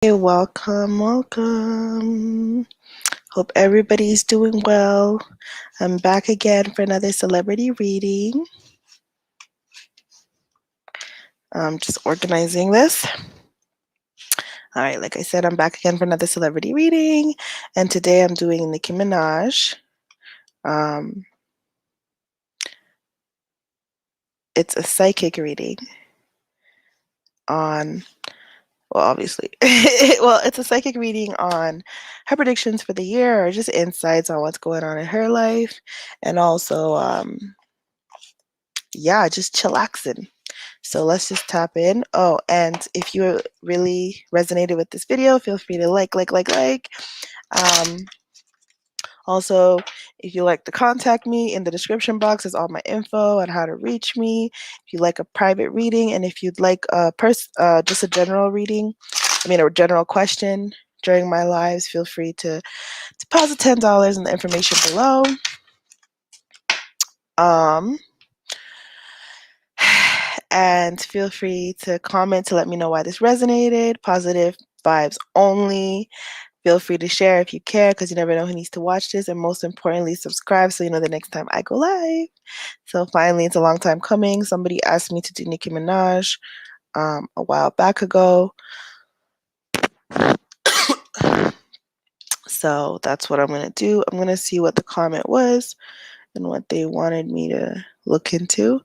Hey, welcome. Hope everybody's doing well. I'm back again for another celebrity reading. I'm just organizing this. All right, like I said, I'm back again for another celebrity reading, and today I'm doing Nicki Minaj. It's a psychic reading on, well, obviously, it's a psychic reading on her predictions for the year or just insights on what's going on in her life, and also, just chillaxing. So let's just tap in. Oh, and if you really resonated with this video, feel free to like. Um, Also, if you like to contact me, in the description box is all my info on how to reach me. If you like a private reading, and if you'd like just a general reading, a general question during my lives, feel free to deposit $10 in the information below. Um, and feel free to comment to let me know why this resonated. Positive vibes only. Feel free to share if you care, because you never know who needs to watch this. And most importantly, subscribe so you know the next time I go live. So finally, it's a long time coming. Somebody asked me to do Nicki Minaj a while back ago. So that's what I'm going to do. I'm going to see what the comment was and what they wanted me to look into.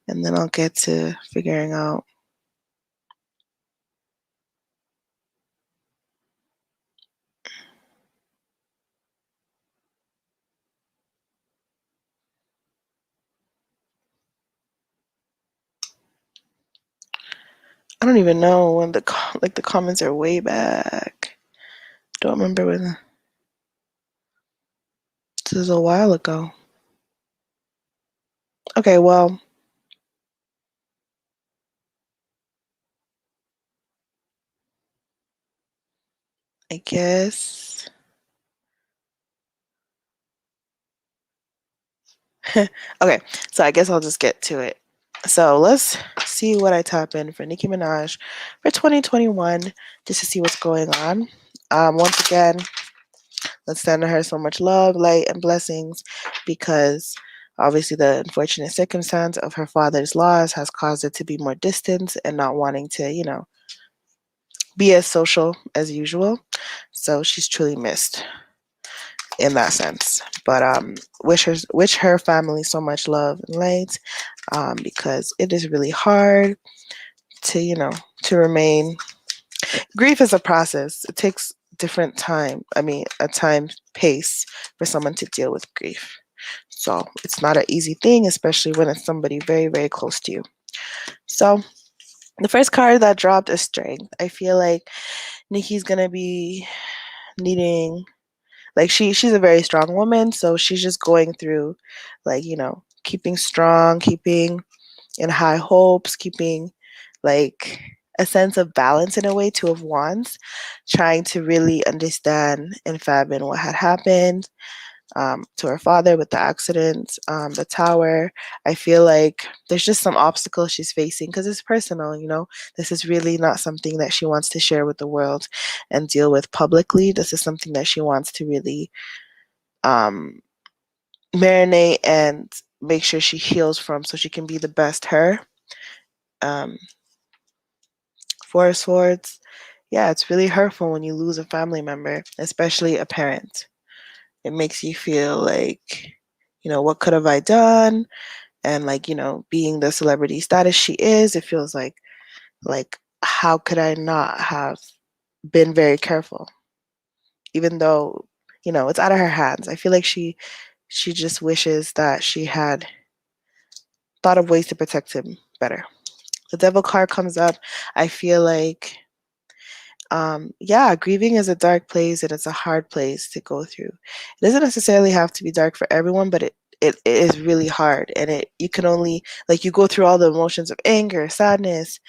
And then I'll get to figuring out. I don't even know when the comments are way back. Don't remember when. This is a while ago. Okay, well, I guess. Okay, so I guess I'll just get to it. So let's see what I tap in for Nicki Minaj for 2021, just to see what's going on. Once again, let's send her so much love, light, and blessings, because obviously the unfortunate circumstance of her father's loss has caused her to be more distant and not wanting to, be as social as usual. So she's truly missed in that sense. But wish her family so much love and light, because it is really hard to to remain. Grief is a process. It takes different time. A time pace for someone to deal with grief. So it's not an easy thing, especially when it's somebody very, very close to you. So the first card that dropped is strength. I feel like Nikki's gonna be needing, like, she's a very strong woman, so she's just going through, like, keeping strong, keeping in high hopes, keeping like a sense of balance in a way, Two of Wands, trying to really understand and fathom what had happened to her father with the accident, the tower. I feel like there's just some obstacles she's facing because it's personal, This is really not something that she wants to share with the world and deal with publicly. This is something that she wants to really um, marinate and make sure she heals from, so she can be the best her. Um, Four of Swords. Yeah, it's really hurtful when you lose a family member, especially a parent. It makes you feel like, what could have I done? And like, being the celebrity status she is, it feels like how could I not have been very careful? Even though, it's out of her hands. I feel like she just wishes that she had thought of ways to protect him better. The Devil card comes up. I feel like grieving is a dark place and it's a hard place to go through. It doesn't necessarily have to be dark for everyone, but it is really hard, and you can only, like, you go through all the emotions of anger, sadness,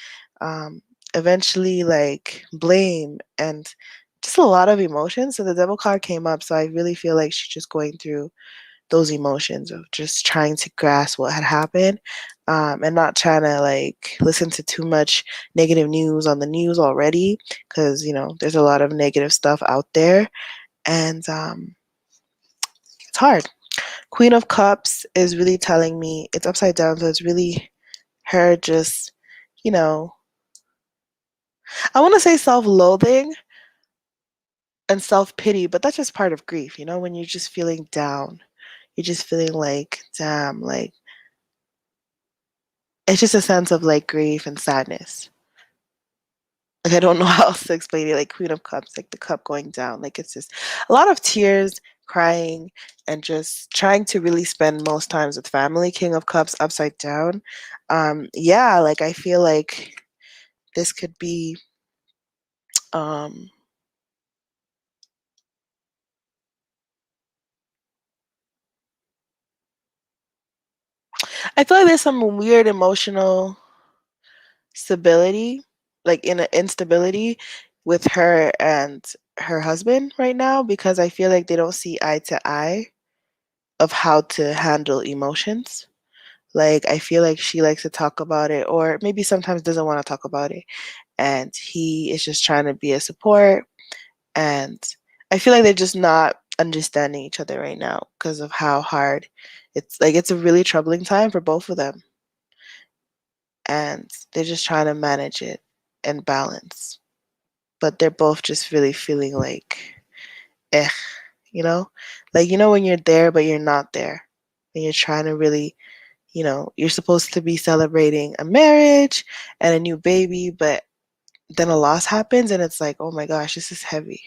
eventually like blame, and just a lot of emotions. So the Devil card came up, so I really feel like she's just going through those emotions of just trying to grasp what had happened, and not trying to like listen to too much negative news on the news already, because there's a lot of negative stuff out there, and it's hard. Queen of Cups is really telling me it's upside down, so it's really her just, you know, I want to say self-loathing and self-pity, but that's just part of grief, when you're just feeling down. You're just feeling like, damn, like it's just a sense of like grief and sadness. Like I don't know how else to explain it. Like Queen of Cups, like the cup going down. Like it's just a lot of tears, crying, and just trying to really spend most times with family. King of Cups upside down. Yeah, like I feel like this could be um I feel like there's some weird emotional stability, like in an instability with her and her husband right now, because I feel like they don't see eye to eye of how to handle emotions. Like I feel like she likes to talk about it, or maybe sometimes doesn't want to talk about it, and he is just trying to be a support. And I feel like they're just not understanding each other right now because of how hard it's a really troubling time for both of them, and they're just trying to manage it and balance. But they're both just really feeling like, eh, you know? Like, when you're there, but you're not there. And you're trying to really, you're supposed to be celebrating a marriage and a new baby, but then a loss happens and it's like, oh my gosh, this is heavy.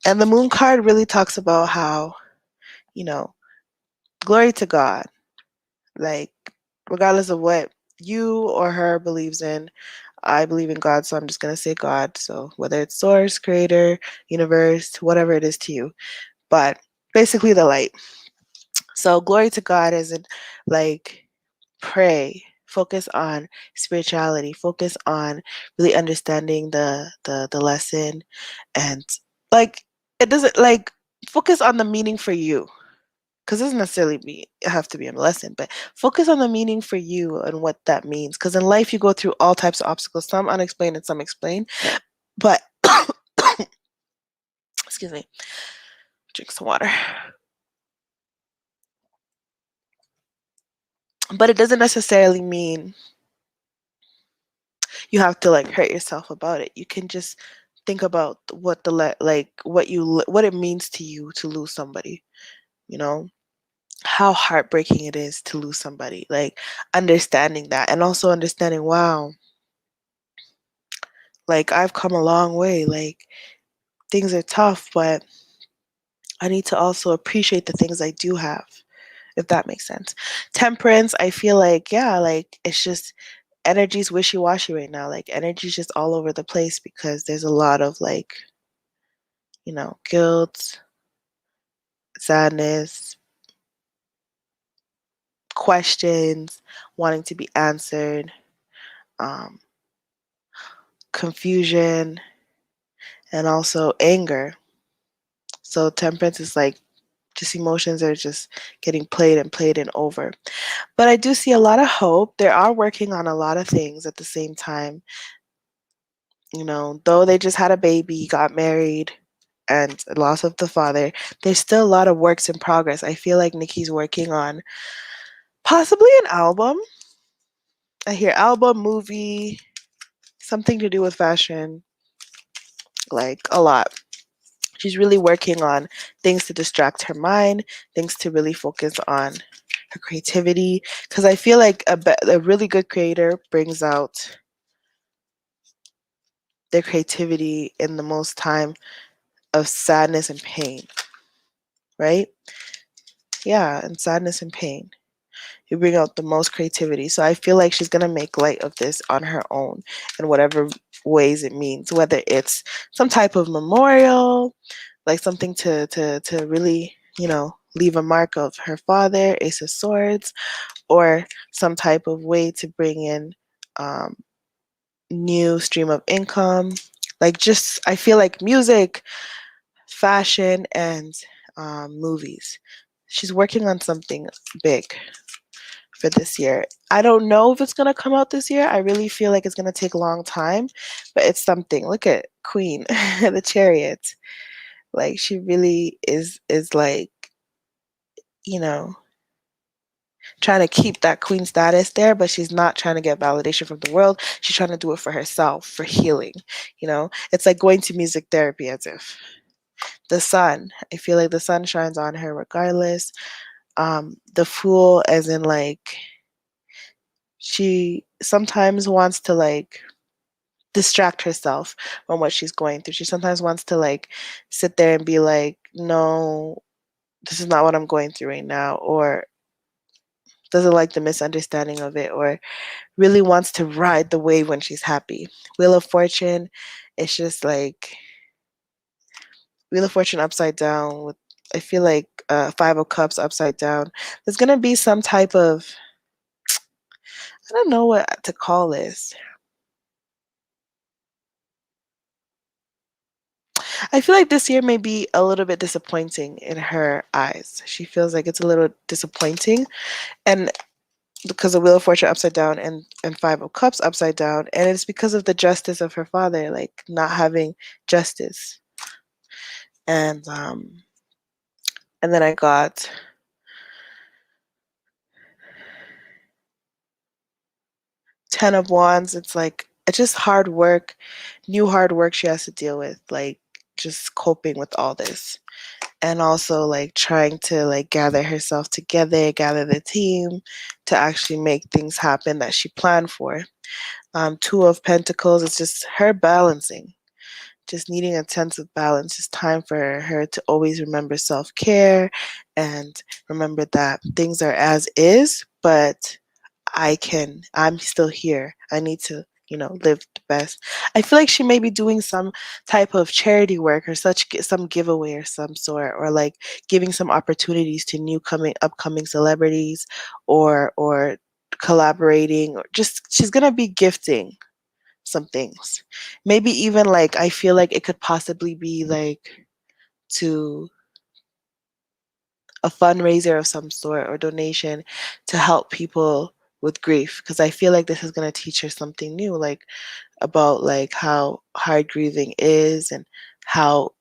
And the moon card really talks about how, you know, glory to God. Like, regardless of what you or her believes in, I believe in God, so I'm just gonna say God. So whether it's source, creator, universe, whatever it is to you, but basically the light. So glory to God isn't like pray, focus on spirituality, focus on really understanding the lesson, and like it doesn't like focus on the meaning for you, because it doesn't necessarily have to be a lesson, but focus on the meaning for you and what that means. Because in life, you go through all types of obstacles, some unexplained and some explained. But excuse me, drink some water. But it doesn't necessarily mean you have to like hurt yourself about it. You can just think about what like what it means to you to lose somebody. You know how heartbreaking it is to lose somebody. Like understanding that, and also understanding, wow, like I've come a long way. Like things are tough, but I need to also appreciate the things I do have, if that makes sense. Temperance, I feel like, yeah, like it's just energy's wishy washy right now. Like energy's just all over the place because there's a lot of like, guilt, sadness, questions, wanting to be answered, um, confusion, and also anger. So temperance is like just emotions are just getting played and over. But I do see a lot of hope. They are working on a lot of things at the same time. Though they just had a baby, got married, and loss of the father, there's still a lot of works in progress. I feel like Nicki's working on possibly an album. I hear album, movie, something to do with fashion, like a lot. She's really working on things to distract her mind, things to really focus on her creativity. Because I feel like a really good creator brings out their creativity in the most time of sadness and pain, right? Yeah, and sadness and pain. You bring out the most creativity. So I feel like she's gonna make light of this on her own in whatever ways it means, whether it's some type of memorial, like something to really, leave a mark of her father, Ace of Swords, or some type of way to bring in um, new stream of income. Like just I feel like music, fashion, and movies. She's working on something big for this year. I don't know if it's gonna come out this year. I really feel like it's gonna take a long time, but it's something. Look at Queen, the Chariot. Like she really is like, you know, trying to keep that queen status there, but she's not trying to get validation from the world. She's trying to do it for herself, for healing. It's like going to music therapy as if the sun. I feel like the sun shines on her regardless. The fool, as in like she sometimes wants to like distract herself from what she's going through. She sometimes wants to like sit there and be like, no, this is not what I'm going through right now, or doesn't like the misunderstanding of it, or really wants to ride the wave when she's happy. Wheel of Fortune, it's just like Wheel of Fortune upside down with, I feel like, Five of Cups upside down. There's gonna be some type of, I don't know what to call this. I feel like this year may be a little bit disappointing in her eyes. She feels like it's a little disappointing, and because of Wheel of Fortune upside down and Five of Cups upside down, and it's because of the justice of her father, like not having justice. And then I got Ten of Wands. It's like it's just hard work, new hard work she has to deal with, like just coping with all this. And also like trying to like gather herself together, gather the team to actually make things happen that she planned for. Two of Pentacles, it's just her balancing, just needing a sense of balance. It's time for her to always remember self-care and remember that things are as is, but I'm still here. I need to, live the best. I feel like she may be doing some type of charity work or some giveaway or some sort, or like giving some opportunities to upcoming celebrities, or collaborating, or just she's gonna be gifting some things. Maybe even like I feel like it could possibly be like to a fundraiser of some sort or donation to help people with grief, because I feel like this is going to teach her something new, like about like how hard grieving is, and how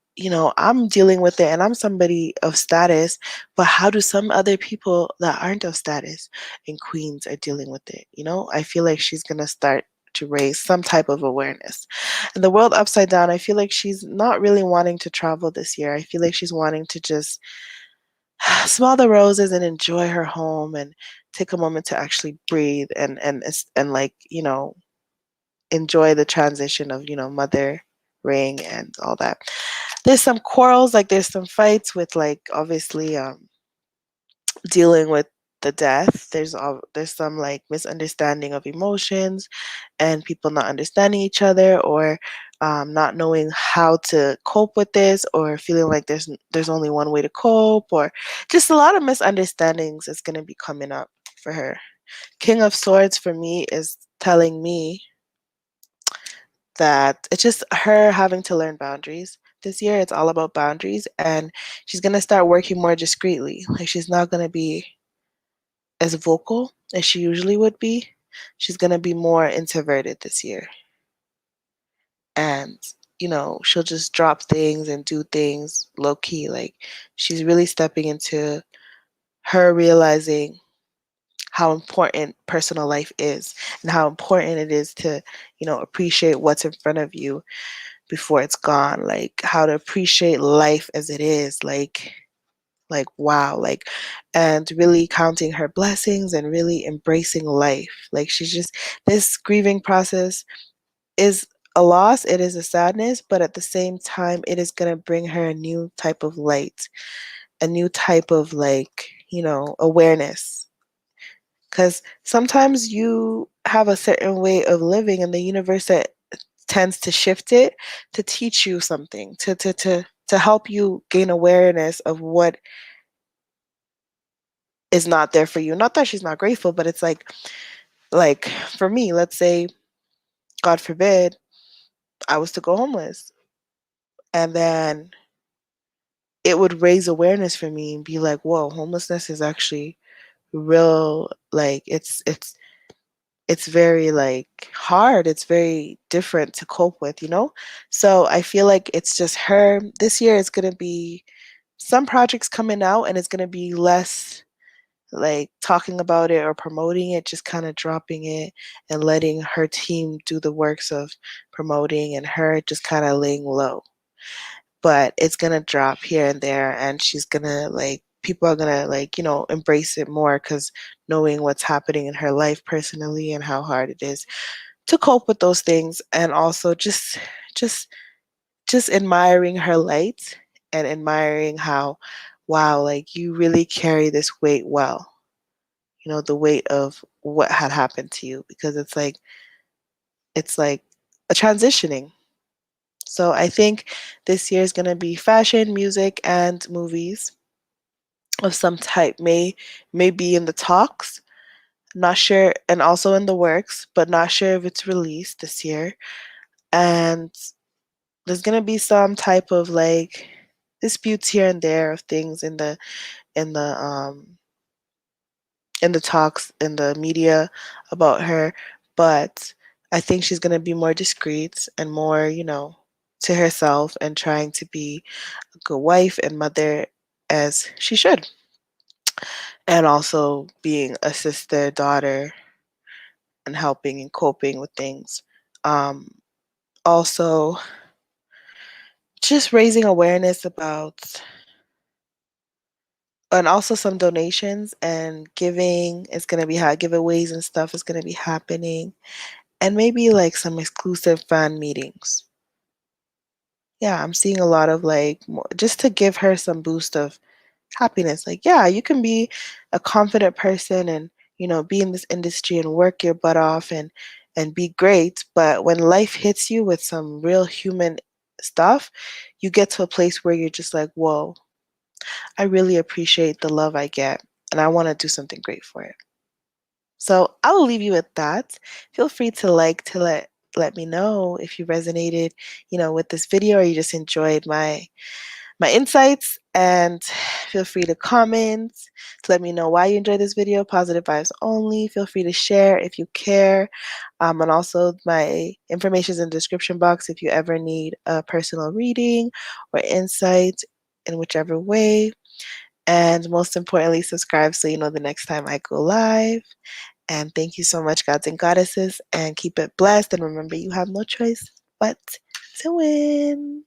I'm dealing with it and I'm somebody of status, but how do some other people that aren't of status and queens are dealing with it? I feel like she's going to start to raise some type of awareness. And the world upside down, I feel like she's not really wanting to travel this year. I feel like she's wanting to just smell the roses and enjoy her home and take a moment to actually breathe and like enjoy the transition of mother ring and all that. There's some quarrels, like there's some fights with like obviously dealing with the death. There's some like misunderstanding of emotions and people not understanding each other, or not knowing how to cope with this, or feeling like there's only one way to cope, or just a lot of misunderstandings is going to be coming up for her. King of Swords for me is telling me that it's just her having to learn boundaries. This year it's all about boundaries, and she's going to start working more discreetly. Like she's not going to be as vocal as she usually would be. She's going to be more introverted this year. And, she'll just drop things and do things low key. Like she's really stepping into her realizing how important personal life is, and how important it is to, appreciate what's in front of you before it's gone. Like how to appreciate life as it is. Like wow, like, and really counting her blessings and really embracing life. Like she's just, this grieving process is a loss, it is a sadness, but at the same time it is going to bring her a new type of light, a new type of like awareness, because sometimes you have a certain way of living and the universe that tends to shift it to teach you something, to help you gain awareness of what is not there for you. Not that she's not grateful, but it's like for me, let's say, God forbid, I was to go homeless, and then it would raise awareness for me and be like, whoa, homelessness is actually real. Like it's very like hard. It's very different to cope with, you know? So I feel like it's just her. This year is gonna be some projects coming out and it's gonna be less like talking about it or promoting it, just kind of dropping it and letting her team do the works of promoting and her just kind of laying low. But it's gonna drop here and there, and she's gonna like people are gonna like embrace it more because knowing what's happening in her life personally and how hard it is to cope with those things, and also just just admiring her light and admiring how wow, like you really carry this weight well, the weight of what had happened to you, because it's like a transitioning. So I think this year is going to be fashion, music, and movies of some type may be in the talks. Not sure, and also in the works, but not sure if it's released this year. And there's going to be some type of like disputes here and there of things in the in the talks in the media about her, but I think she's going to be more discreet and more, to herself and trying to be a good wife and mother as she should. And also being a sister, daughter, and helping and coping with things. Um, Also, just raising awareness about, and also some donations and giving is going to be giveaways and stuff is going to be happening, and maybe like some exclusive fan meetings. Yeah, I'm seeing a lot of like just to give her some boost of happiness. Like, yeah, you can be a confident person and, be in this industry and work your butt off and be great, but when life hits you with some real human stuff, you get to a place where you're just like, "Whoa, I really appreciate the love I get and I want to do something great for it." So, I will leave you with that. Feel free to let me know if you resonated, with this video, or you just enjoyed my insights, and feel free to comment to let me know why you enjoyed this video. Positive vibes only. Feel free to share if you care. And also my information is in the description box if you ever need a personal reading or insight in whichever way. And most importantly, subscribe so you know the next time I go live. And thank you so much, gods and goddesses, and keep it blessed. And remember, you have no choice but to win.